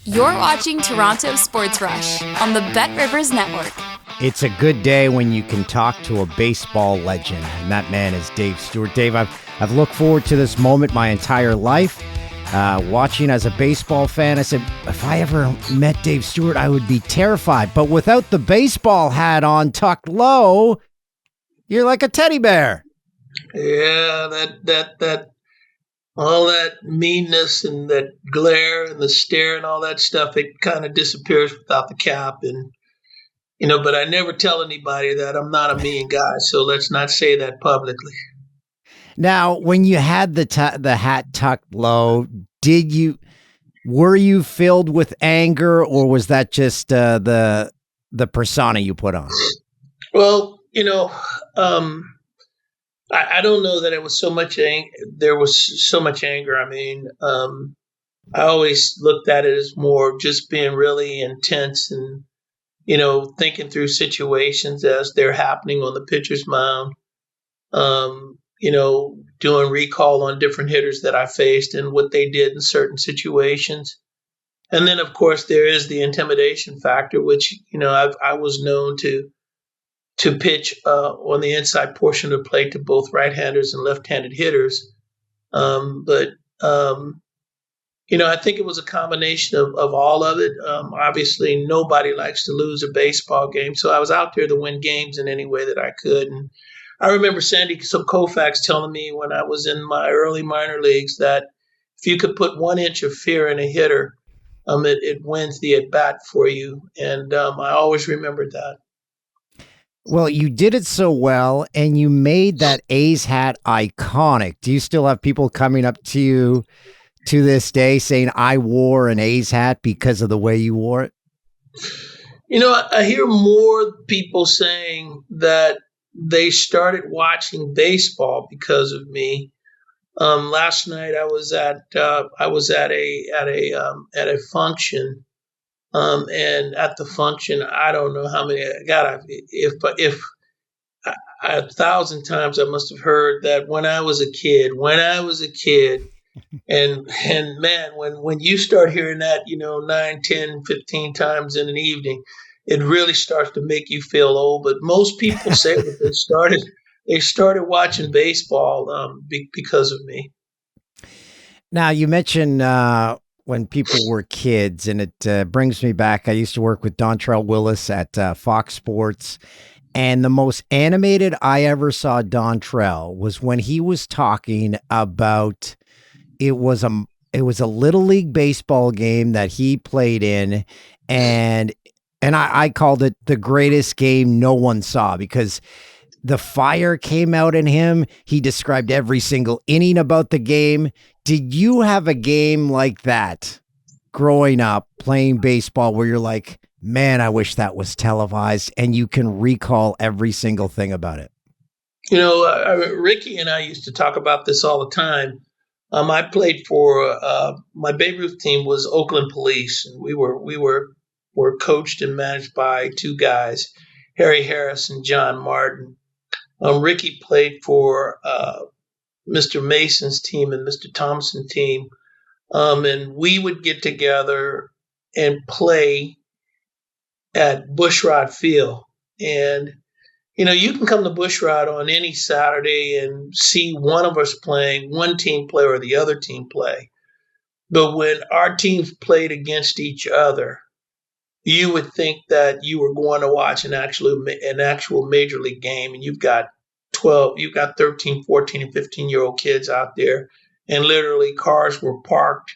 You're watching Toronto Sports Rush on the Bet Rivers Network. It's a good day when you can talk to a baseball legend, and that man is Dave Stewart. Dave, I've looked forward to this moment my entire life. Watching as a baseball fan, I said, if I ever met Dave Stewart, I would be terrified. But without the baseball hat on tucked low, you're like a teddy bear. Yeah, that all that meanness and that glare and the stare and all that stuff, it kind of disappears without the cap. And, but I never tell anybody that I'm not a mean guy. So let's not say that publicly. Now, when you had the hat tucked low, were you filled with anger, or was that just the persona you put on? Well, I don't know that it was so much there was so much anger. I mean, I always looked at it as more just being really intense and, thinking through situations as they're happening on the pitcher's mound, doing recall on different hitters that I faced and what they did in certain situations. And then, of course, there is the intimidation factor, which, I was known to pitch on the inside portion of the plate to both right-handers and left-handed hitters. But I think it was a combination of all of it. Obviously, nobody likes to lose a baseball game. So I was out there to win games in any way that I could. And I remember Sandy Koufax telling me when I was in my early minor leagues that if you could put 1 inch of fear in a hitter, it wins the at-bat for you. And I always remembered that. Well, you did it so well, and you made that A's hat iconic. Do you still have people coming up to you to this day saying, I wore an A's hat because of the way you wore it? I hear more people saying that they started watching baseball because of me. Last night I was at a function. And at the function, I don't know how many. God, if 1,000 times I must have heard that when I was a kid, and man, when you start hearing that, 9, 10, 15 times in an evening, it really starts to make you feel old. But most people say that they started watching baseball because of me. Now, you mentioned when people were kids, and it brings me back. I used to work with Dontrell Willis at Fox Sports, and the most animated I ever saw Dontrell was when he was talking about it was a little league baseball game that he played in, and I called it the greatest game no one saw because the fire came out in him. He described every single inning about the game. Did you have a game like that growing up playing baseball where you're like, man, I wish that was televised, and you can recall every single thing about it? Ricky and I used to talk about this all the time. I played for my Babe Ruth team was Oakland Police, and we were coached and managed by 2 guys, Harry Harris and John Martin. Ricky played for Mr. Mason's team and Mr. Thompson's team. And we would get together and play at Bushrod Field. And, you can come to Bushrod on any Saturday and see one of us playing, one team play or the other team play. But when our teams played against each other, you would think that you were going to watch an actual major league game, and you've got 13, 14, and 15-year-old kids out there, and literally cars were parked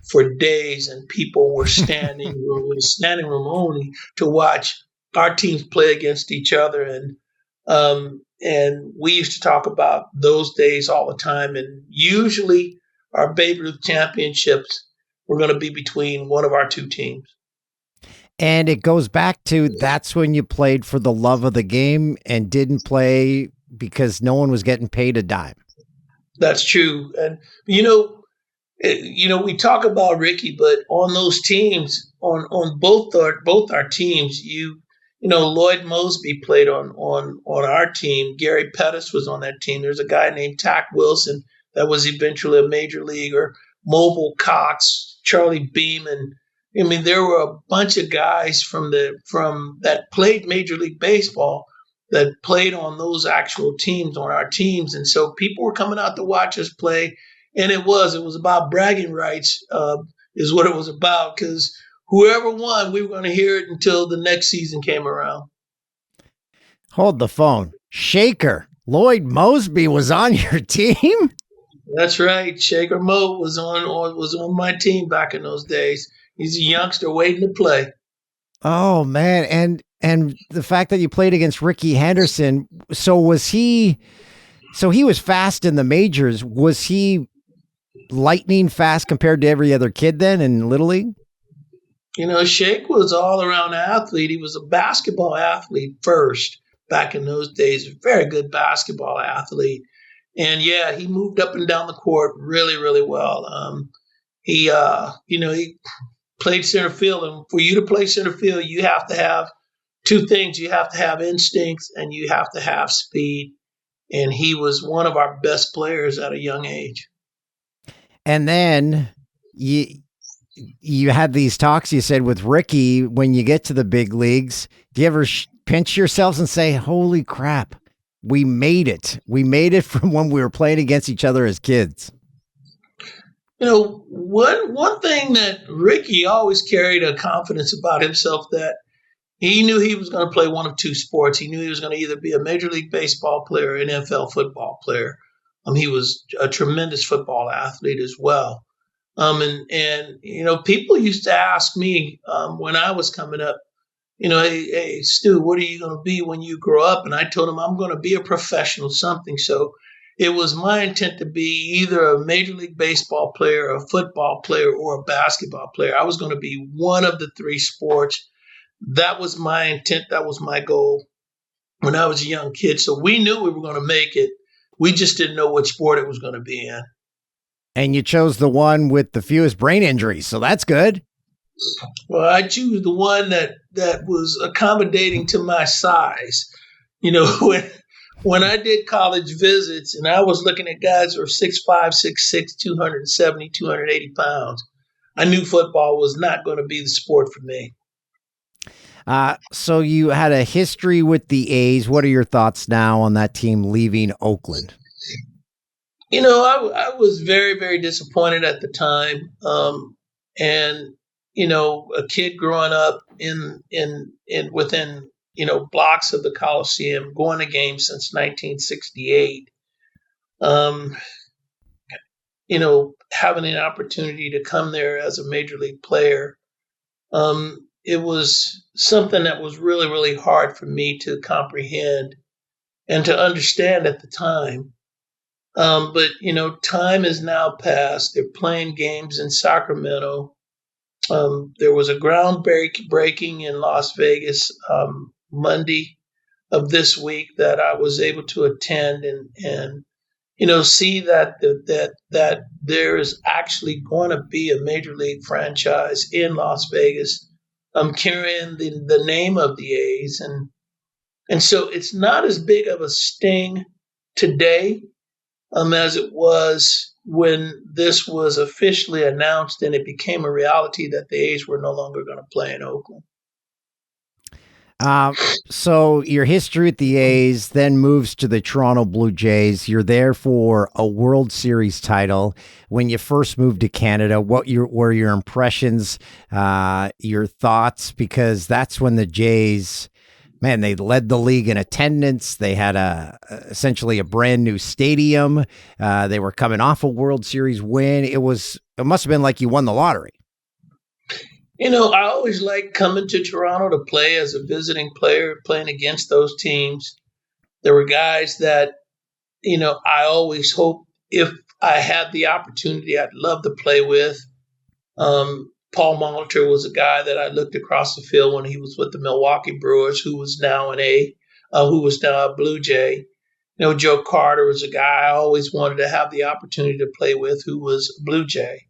for days, and people were standing room only to watch our teams play against each other. And we used to talk about those days all the time. And usually our Babe Ruth championships were going to be between one of our 2 teams. And it goes back to that's when you played for the love of the game and didn't play because no one was getting paid a dime. That's true. And, we talk about Ricky, but on those teams, on both our teams, Lloyd Mosby played on our team. Gary Pettis was on that team. There's a guy named Tack Wilson that was eventually a major leaguer. Mobile Cox, Charlie Beeman, I mean, there were a bunch of guys from that played Major League Baseball that played on those actual teams, on our teams, and so people were coming out to watch us play, and it was about bragging rights, is what it was about, because whoever won, we were going to hear it until the next season came around. Hold the phone. Shaker, Lloyd Mosby was on your team? That's right. Shaker Mo was on my team back in those days. He's a youngster waiting to play. Oh man, and the fact that you played against Ricky Henderson, so he was fast in the majors. Was he lightning fast compared to every other kid then in Little League? You know, Shake was all around athlete. He was a basketball athlete first back in those days, a very good basketball athlete. And yeah, he moved up and down the court really, really well. He played center field, and for you to play center field, you have to have two things. You have to have instincts and you have to have speed. And he was one of our best players at a young age. And then you had these talks, you said, with Ricky when you get to the big leagues. Do you ever pinch yourselves and say, holy crap, we made it. We made it from when we were playing against each other as kids? You know, one thing that Ricky always carried a confidence about himself, that he knew he was going to play one of two sports. He knew he was going to either be a Major League Baseball player or an NFL football player. He was a tremendous football athlete as well. And you know, people used to ask me when I was coming up, you know, hey, Stu, what are you going to be when you grow up? And I told him I'm going to be a professional something. So it was my intent to be either a Major League Baseball player, a football player, or a basketball player. I was going to be one of the three sports. That was my intent. That was my goal when I was a young kid. So we knew we were going to make it. We just didn't know what sport it was going to be in. And you chose the one with the fewest brain injuries, so that's good. Well, I choose the one that was accommodating to my size. You know, when I did college visits and I was looking at guys who were 6'5", 6'6", 270, 280 pounds, I knew football was not going to be the sport for me. So you had a history with the A's. What are your thoughts now on that team leaving Oakland? You know, I was very, very disappointed at the time. And, you know, a kid growing up in within, you know, blocks of the Coliseum, going to games since 1968, you know, having an opportunity to come there as a major league player, it was something that was really, really hard for me to comprehend and to understand at the time. But, you know, time has now passed. They're playing games in Sacramento. There was a groundbreaking in Las Vegas Monday of this week that I was able to attend and you know, see that there is actually going to be a major league franchise in Las Vegas. Carrying the name of the A's, and so it's not as big of a sting today as it was when this was officially announced and it became a reality that the A's were no longer going to play in Oakland. So your history at the A's then moves to the Toronto Blue Jays. You're there for a World Series title. When you first moved to Canada, what were your impressions, your thoughts? Because that's when the Jays, man, they led the league in attendance. They had essentially a brand new stadium. They were coming off a World Series win. It must have been like you won the lottery. You know, I always liked coming to Toronto to play as a visiting player, playing against those teams. There were guys that, you know, I always hoped if I had the opportunity, I'd love to play with. Paul Molitor was a guy that I looked across the field when he was with the Milwaukee Brewers, who was now a Blue Jay. You know, Joe Carter was a guy I always wanted to have the opportunity to play with, who was a Blue Jay.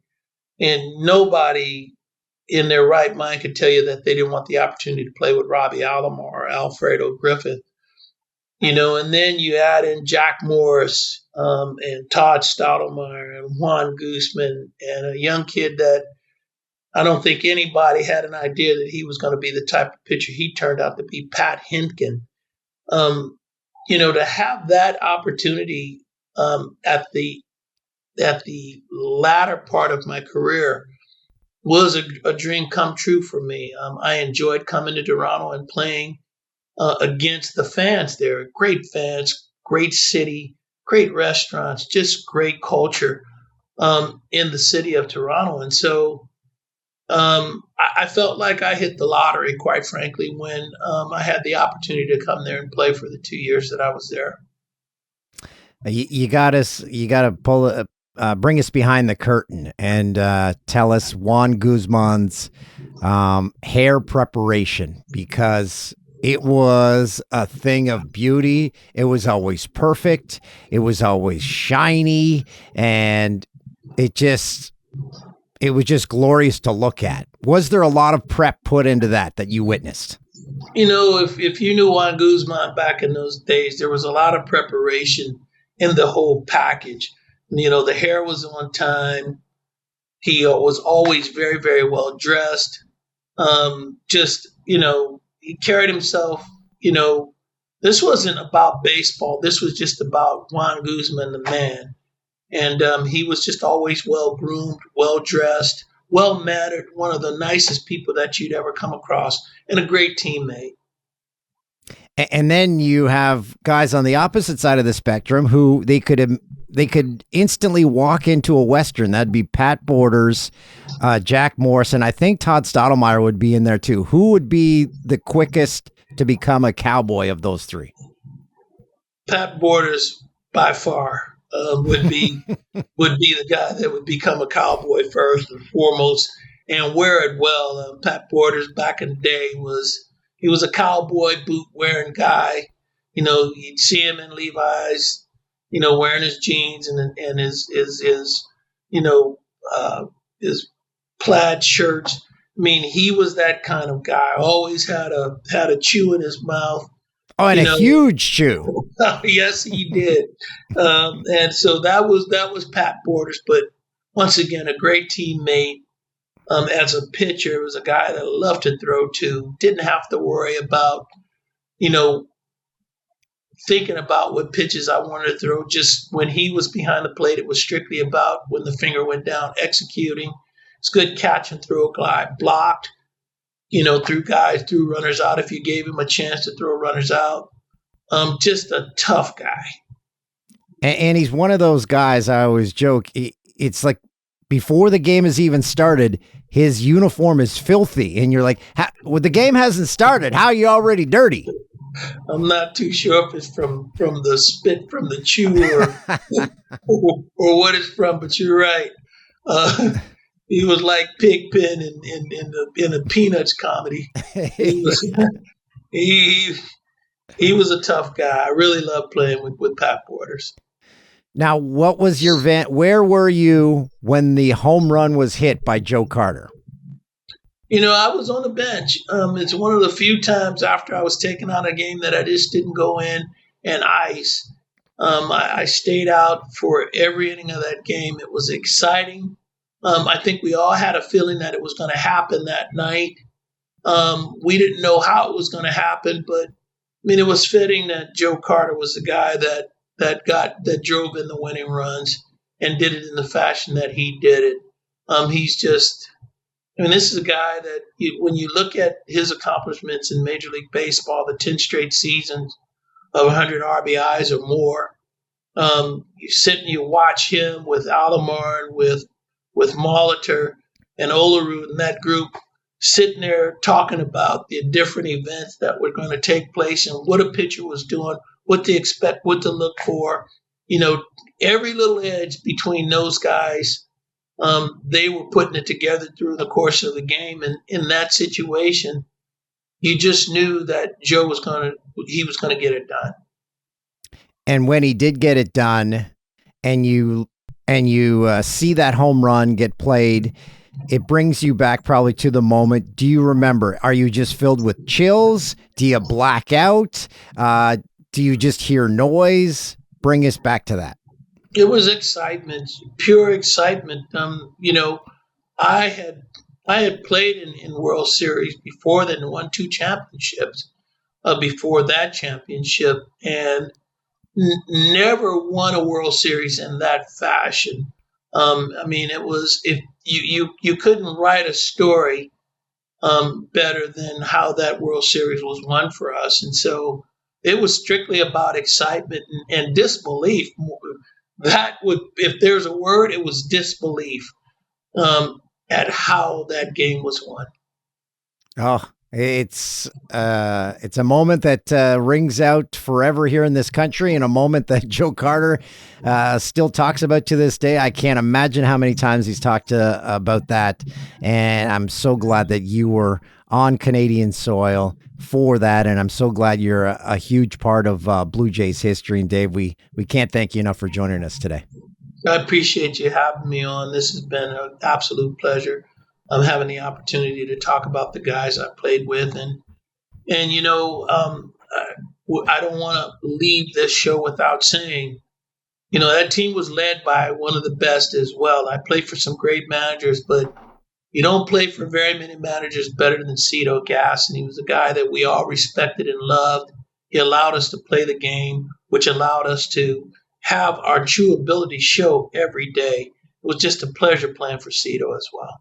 And nobody in their right mind could tell you that they didn't want the opportunity to play with Robbie Alomar or Alfredo Griffith. You know, and then you add in Jack Morris and Todd Stottlemyre and Juan Guzman and a young kid that I don't think anybody had an idea that he was going to be the type of pitcher he turned out to be, Pat Hentgen. Um, to have that opportunity at the latter part of my career was a dream come true for me. I enjoyed coming to Toronto and playing against the fans there. Great fans, great city, great restaurants, just great culture in the city of Toronto. And so I felt like I hit the lottery, quite frankly, when I had the opportunity to come there and play for the 2 years that I was there. You got us. You got to bring us behind the curtain and tell us Juan Guzman's hair preparation, because it was a thing of beauty. It was always perfect. It was always shiny, and it was just glorious to look at. Was there a lot of prep put into that you witnessed? If you knew Juan Guzman back in those days, there was a lot of preparation in the whole package. The hair was on time. He was always very, very well dressed. He carried himself, this wasn't about baseball. This was just about Juan Guzman, the man. And he was just always well groomed, well dressed, well mannered, one of the nicest people that you'd ever come across, and a great teammate. And then you have guys on the opposite side of the spectrum who they could instantly walk into a Western. That'd be Pat Borders, Jack Morrison. I think Todd Stottlemyre would be in there too. Who would be the quickest to become a cowboy of those three? Pat Borders, by far, would be the guy that would become a cowboy first and foremost, and wear it well. Pat Borders back in the day he was a cowboy boot wearing guy. You'd see him in Levi's, wearing his jeans and his plaid shirts. I mean, he was that kind of guy. Always had a chew in his mouth. Oh, and a huge chew. Yes, he did. And so that was Pat Borders. But once again, a great teammate. As a pitcher, it was a guy that loved to throw to. Didn't have to worry about, thinking about what pitches I wanted to throw. Just when he was behind the plate, it was strictly about when the finger went down, executing. It's good catch and throw, glide, blocked. Threw runners out if you gave him a chance to throw runners out. Just a tough guy. And he's one of those guys, I always joke, it's like before the game has even started, his uniform is filthy. And you're like, the game hasn't started. How are you already dirty? I'm not too sure if it's from the spit from the chew or what it's from, but you're right. He was like Pigpen in a Peanuts comedy. He was a tough guy. I really loved playing with Pat Borders. Now, what was your where were you when the home run was hit by Joe Carter? I was on the bench. It's one of the few times after I was taken out of a game that I just didn't go in and ice. I stayed out for every inning of that game. It was exciting. I think we all had a feeling that it was going to happen that night. We didn't know how it was going to happen, but it was fitting that Joe Carter was the guy that drove in the winning runs and did it in the fashion that he did it. This is a guy that when you look at his accomplishments in Major League Baseball, the 10 straight seasons of 100 RBIs or more, you sit and you watch him with Alomar and with Molitor and Olerud and that group sitting there talking about the different events that were going to take place and what a pitcher was doing, what to expect, what to look for. Every little edge between those guys, they were putting it together through the course of the game. And in that situation, you just knew that Joe was going to get it done. And when he did get it done, and you see that home run get played, it brings you back probably to the moment. Do you remember? Are you just filled with chills? Do you black out? Do you just hear noise? Bring us back to that. It was excitement, pure excitement. I had I had played in World Series before then, won two championships before that championship, and never won a World Series in that fashion. I mean, it was if you couldn't write a story better than how that World Series was won for us, and so it was strictly about excitement and disbelief. That would, if there's a word, it was disbelief at how that game was won. Oh, it's a moment that rings out forever here in this country, and a moment that Joe Carter still talks about to this day. I can't imagine how many times he's talked about that, and I'm so glad that you were on Canadian soil for that, and I'm so glad you're a huge part of Blue Jays history. And Dave, we can't thank you enough for joining us today. I appreciate you having me on. This has been an absolute pleasure. I'm having the opportunity to talk about the guys I played with, and you know, I don't want to leave this show without saying, you know, that team was led by one of the best as well. I played for some great managers, but you don't play for very many managers better than Cito Gaston. He was a guy that we all respected and loved. He allowed us to play the game, which allowed us to have our true ability show every day. It was just a pleasure playing for Cito as well.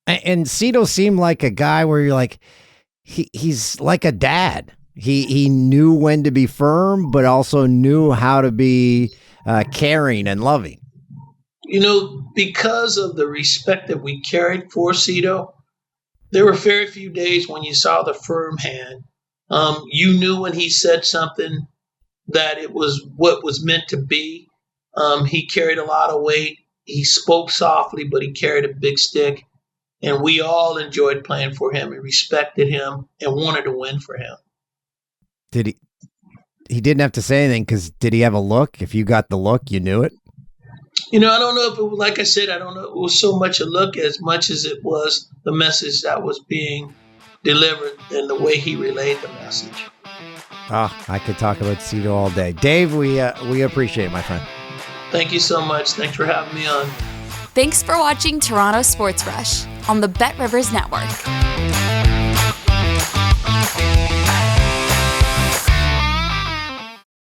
And Cito seemed like a guy where you're like, he's like a dad. He knew when to be firm, but also knew how to be caring and loving. You know, because of the respect that we carried for Cito, there were very few days when you saw the firm hand. You knew when he said something that it was what was meant to be. He carried a lot of weight. He spoke softly, but he carried a big stick. And we all enjoyed playing for him and respected him and wanted to win for him. Did he didn't have to say anything, because did he have a look? If you got the look, you knew it? You know, I don't know if it was, like I said, I don't know if it was so much a look as much as it was the message that was being delivered and the way he relayed the message. Oh, I could talk about Cito all day. Dave, we appreciate it, my friend. Thank you so much. Thanks for having me on. Thanks for watching Toronto Sports Rush on the Bet Rivers Network.